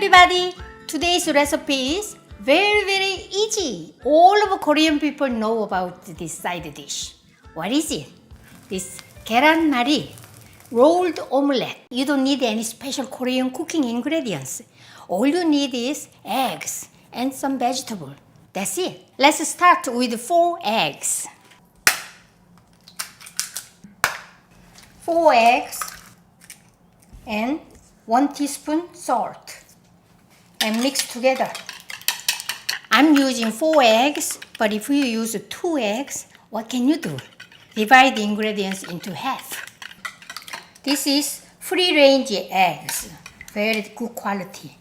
everybody! Today's recipe is very easy. All of Korean people know about this side dish. What is it? This 계란말이, rolled omelette. You don't need any special Korean cooking ingredients. All you need is eggs and some vegetable. That's it. Let's start with 4 eggs. 4 eggs and 1 teaspoon salt and mix together. I'm using 4 eggs, but if you use 2 eggs, what can you do? Divide the ingredients into half. This is free-range eggs, very good quality.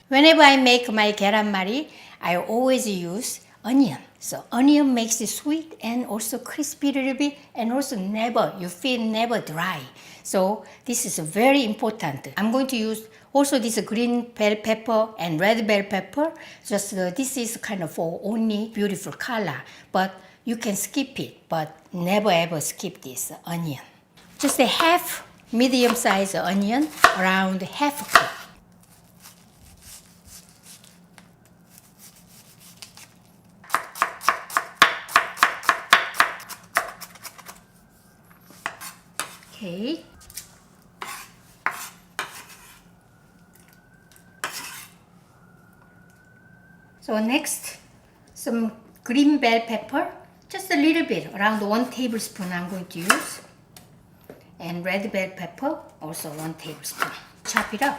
Whenever I make my 계란말이, I always use onion. So onion makes it sweet and also crispy a little bit, and also you feel never dry. So this is very important. I'm going to use also this green bell pepper and red bell pepper. Just this is kind of for only beautiful color, but you can skip it, but never ever skip this onion. Just a half medium size onion, around half cup. Okay. So next, some green bell pepper, just a little bit, around 1 tablespoon I'm going to use. And red bell pepper, also 1 tablespoon. Chop it up.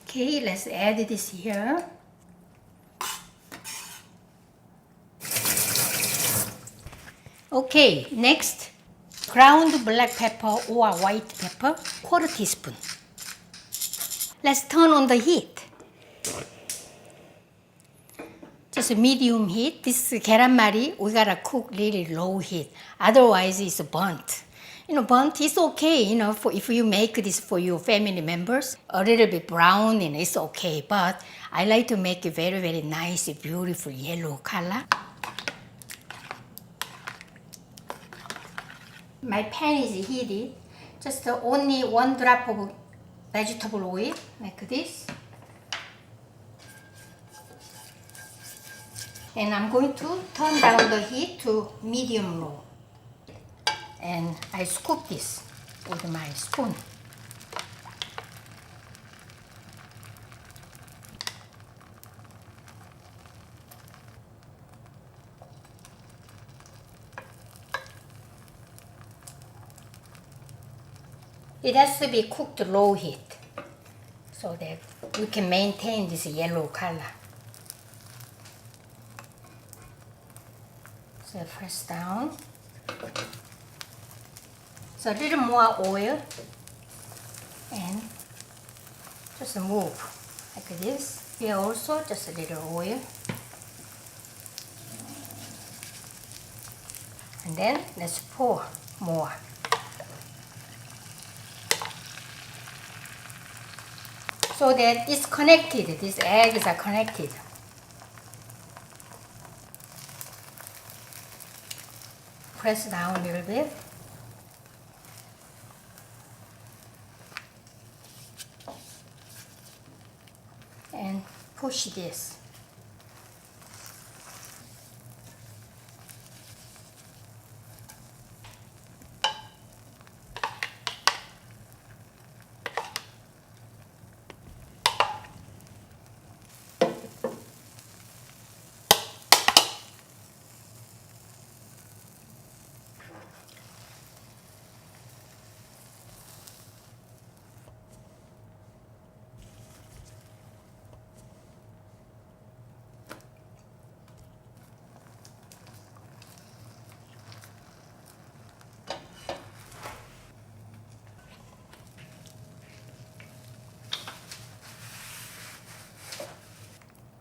Okay, let's add this here. Okay, next, ground black pepper or white pepper, 1/4 teaspoon. Let's turn on the heat. Just a medium heat. This 계란말이, we gotta cook really low heat. Otherwise, it's burnt. Burnt is okay, if you make this for your family members. A little bit brown, it's okay. But I like to make it very nice, beautiful yellow color. My pan is heated. Just only 1 drop of vegetable oil, like this. And I'm going to turn down the heat to medium low. And I scoop this with my spoon. It has to be cooked low heat so that we can maintain this yellow color. So press down. So a little more oil and just move like this. Here also just a little oil. And then let's pour more. So that it's connected, these eggs are connected. Press down a little bit. And push this.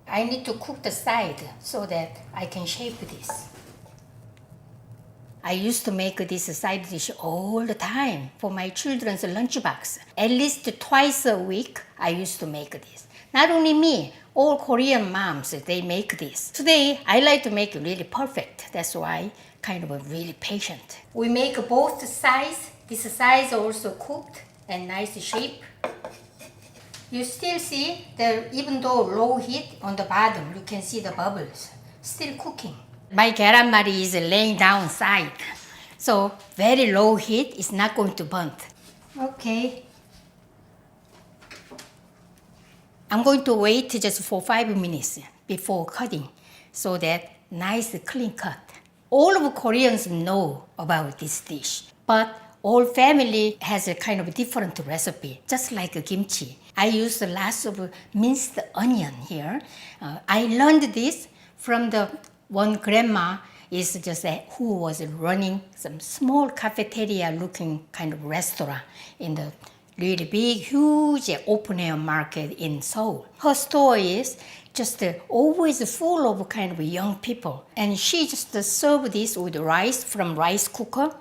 I need to cook the side so that I can shape this. I used to make this side dish all the time for my children's lunchbox. At least twice a week, I used to make this. Not only me, all Korean moms, they make this. Today, I like to make it really perfect. That's why kind of really patient. We make both sides. This side also cooked and nice shape. You still see that even though low heat on the bottom, you can see the bubbles. Still cooking. My 계란말이 is laying down side. So very low heat is not going to burn. Okay. I'm going to wait just for 5 minutes before cutting so that nice clean cut. All of Koreans know about this dish, but all family has a kind of different recipe, just like kimchi. I use lots of minced onion here. I learned this from the one grandma is just who was running some small cafeteria looking kind of restaurant in the really big, huge open air market in Seoul. Her store is just always full of kind of young people. And she just served this with rice from rice cooker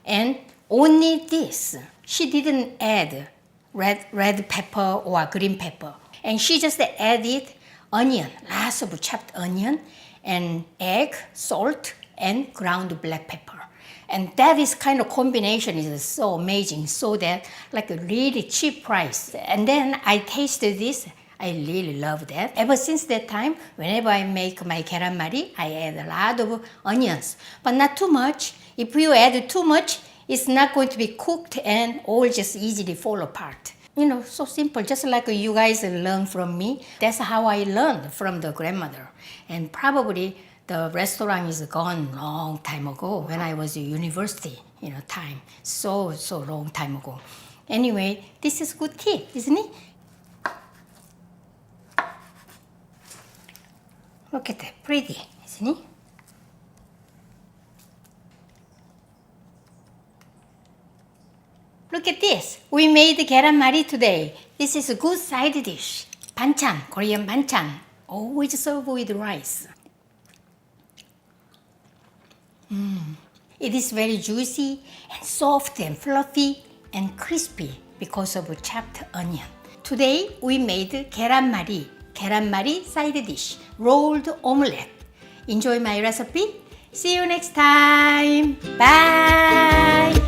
and only this. She didn't add red pepper or green pepper. And she just added onion, lots of chopped onion, and egg, salt, and ground black pepper. And that is kind of combination is so amazing, so that like a really cheap price. And then I tasted this, I really love that. Ever since that time, whenever I make my 계란말이, I add a lot of onions, but not too much. If you add too much, it's not going to be cooked and all just easily fall apart. You know, so simple, just like you guys learn from me. That's how I learned from the grandmother. And probably the restaurant is gone long time ago when I was at university, time. So long time ago. Anyway, this is good tea, isn't it? Look at that, pretty, isn't it? Look at this. We made 계란말이 today. This is a good side dish. 반찬, Korean 반찬. Always serve with rice. It is very juicy and soft and fluffy and crispy because of chopped onion. Today we made 계란말이 side dish, rolled omelette. Enjoy my recipe. See you next time. Bye.